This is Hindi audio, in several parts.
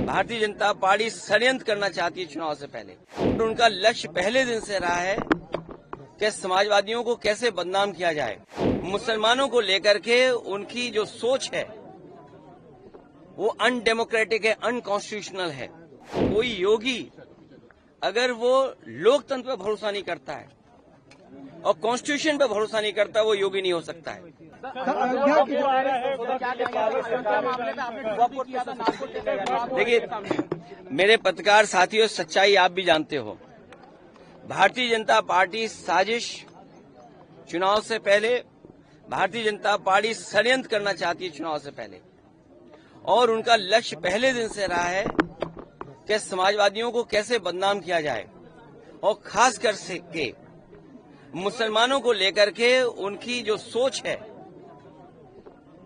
भारतीय जनता पार्टी षड्यंत्र करना चाहती है चुनाव से पहले। तो उनका लक्ष्य पहले दिन से रहा है कि समाजवादियों को कैसे बदनाम किया जाए। मुसलमानों को लेकर के उनकी जो सोच है वो अनडेमोक्रेटिक है, अनकॉन्स्टिट्यूशनल है। कोई योगी अगर वो लोकतंत्र पर भरोसा नहीं करता है और कॉन्स्टिट्यूशन पर भरोसा नहीं करता, वो योगी नहीं हो सकता है। देखिए मेरे पत्रकार साथियों, सच्चाई आप भी जानते हो। भारतीय जनता पार्टी साजिश, चुनाव से पहले भारतीय जनता पार्टी षड्यंत्र करना चाहती है चुनाव से पहले, और उनका लक्ष्य पहले दिन से रहा है कि समाजवादियों को कैसे बदनाम किया जाए और खास कर के मुसलमानों को लेकर के उनकी जो सोच है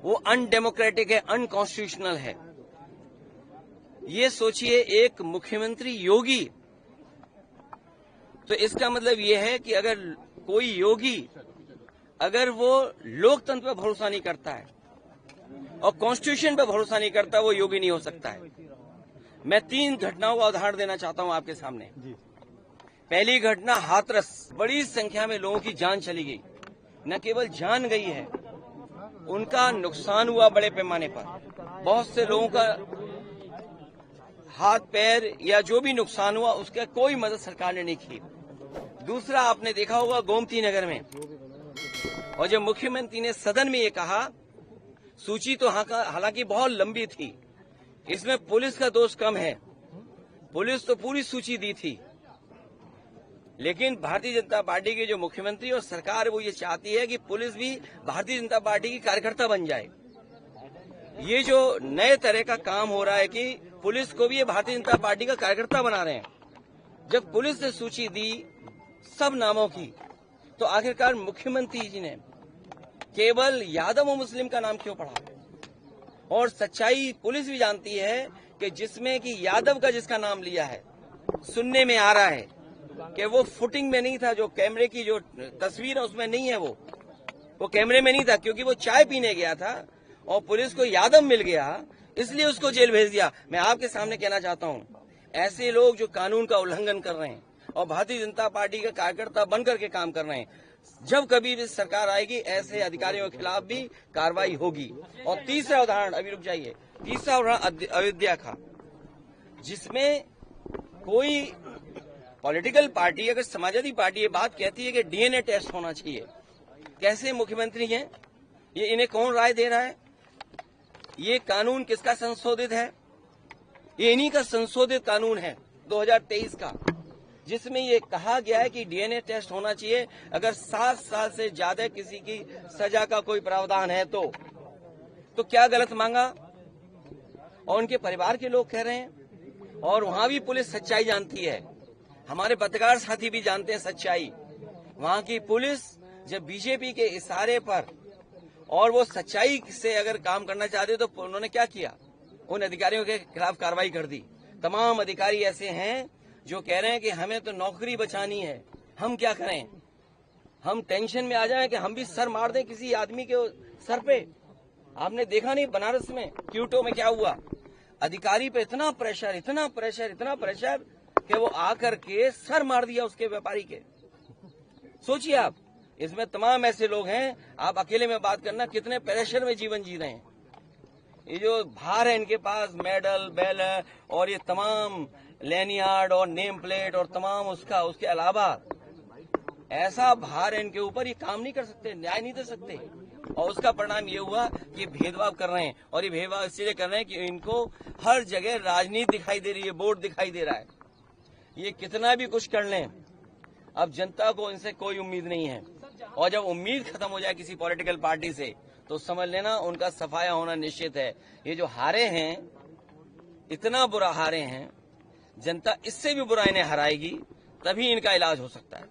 वो अनडेमोक्रेटिक है, अनकॉन्स्टिट्यूशनल है। ये सोचिए, एक मुख्यमंत्री योगी, तो इसका मतलब ये है कि अगर कोई योगी अगर वो लोकतंत्र पर भरोसा नहीं करता है और कॉन्स्टिट्यूशन पर भरोसा नहीं करता, वो योगी नहीं हो सकता है। मैं 3 घटनाओं का उदाहरण देना चाहता हूं आपके सामने। पहली घटना हाथरस, बड़ी संख्या में लोगों की जान चली गई। न केवल जान गई है, उनका नुकसान हुआ बड़े पैमाने पर। बहुत से लोगों का हाथ पैर या जो भी नुकसान हुआ, उसका कोई मदद सरकार ने नहीं की। दूसरा आपने देखा होगा गोमती नगर में, और जब मुख्यमंत्री ने सदन में ये कहा, सूची तो हालांकि बहुत लंबी थी, इसमें पुलिस का दोष कम है, पुलिस तो पूरी सूची दी थी, लेकिन भारतीय जनता पार्टी के जो मुख्यमंत्री और सरकार वो ये चाहती है कि पुलिस भी भारतीय जनता पार्टी की कार्यकर्ता बन जाए। ये जो नए तरह का काम हो रहा है कि पुलिस को भी ये भारतीय जनता पार्टी का कार्यकर्ता बना रहे हैं। जब पुलिस ने सूची दी सब नामों की, तो आखिरकार मुख्यमंत्री जी ने केवल यादव और मुस्लिम का नाम क्यों पढ़ा? और सच्चाई पुलिस भी जानती है कि जिसमें कि यादव का जिसका नाम लिया है, सुनने में आ रहा है कि वो फुटिंग में नहीं था, जो कैमरे की जो तस्वीर है उसमें नहीं है, वो कैमरे में नहीं था, क्योंकि वो चाय पीने गया था और पुलिस को यादव मिल गया, इसलिए उसको जेल भेज दिया। मैं आपके सामने कहना चाहता हूं, ऐसे लोग जो कानून का उल्लंघन कर रहे हैं और भारतीय जनता पार्टी का कार्यकर्ता बनकर के काम कर रहे हैं, जब कभी भी सरकार आएगी ऐसे अधिकारियों के खिलाफ भी कार्रवाई होगी। और तीसरा उदाहरण, अभी रुक जाइए, तीसरा उदाहरण अयोध्या का, जिसमें कोई पॉलिटिकल पार्टी, अगर समाजवादी पार्टी ये बात कहती है कि डीएनए टेस्ट होना चाहिए, कैसे मुख्यमंत्री हैं ये, इन्हें कौन राय दे रहा है? ये कानून किसका संशोधित है? ये इन्हीं का संशोधित कानून है 2023 का, जिसमें ये कहा गया है कि डीएनए टेस्ट होना चाहिए अगर 7 साल से ज्यादा किसी की सजा का कोई प्रावधान है तो क्या गलत मांगा? और उनके परिवार के लोग कह रहे हैं, और वहां भी पुलिस सच्चाई जानती है, हमारे पत्रकार साथी भी जानते हैं सच्चाई। वहां की पुलिस जब बीजेपी के इशारे पर और वो सच्चाई से अगर काम करना चाहते तो उन्होंने क्या किया? उन अधिकारियों के खिलाफ कार्रवाई कर दी। तमाम अधिकारी ऐसे हैं जो कह रहे हैं कि हमें तो नौकरी बचानी है, हम क्या करें? हम टेंशन में आ जाएं कि हम भी सर मार दें किसी आदमी के सर पे। आपने देखा नहीं बनारस में क्यूटो में क्या हुआ? अधिकारी पे इतना प्रेशर, इतना प्रेशर, इतना प्रेशर कि वो आकर के सर मार दिया उसके व्यापारी के। सोचिए आप, इसमें तमाम ऐसे लोग हैं, आप अकेले में बात करना कितने प्रेशर में जीवन जी रहे हैं। ये जो भार है इनके पास, मेडल, बैनर और ये तमाम लैनियार्ड और नेम प्लेट और तमाम उसके अलावा ऐसा भार है इनके ऊपर, ये काम नहीं कर सकते, न्याय नहीं दे सकते। और उसका परिणाम ये हुआ कि भेदभाव कर रहे हैं, और ये भेदभाव इसलिए कर रहे हैं कि इनको हर जगह राजनीति दिखाई दे रही है, वोट दिखाई दे रहा है। ये कितना भी कुछ कर लें, अब जनता को इनसे कोई उम्मीद नहीं है, और जब उम्मीद खत्म हो जाए किसी पॉलिटिकल पार्टी से तो समझ लेना उनका सफाया होना निश्चित है। ये जो हारे हैं, इतना बुरा हारे हैं, जनता इससे भी बुरा इन्हें हराएगी, तभी इनका इलाज हो सकता है।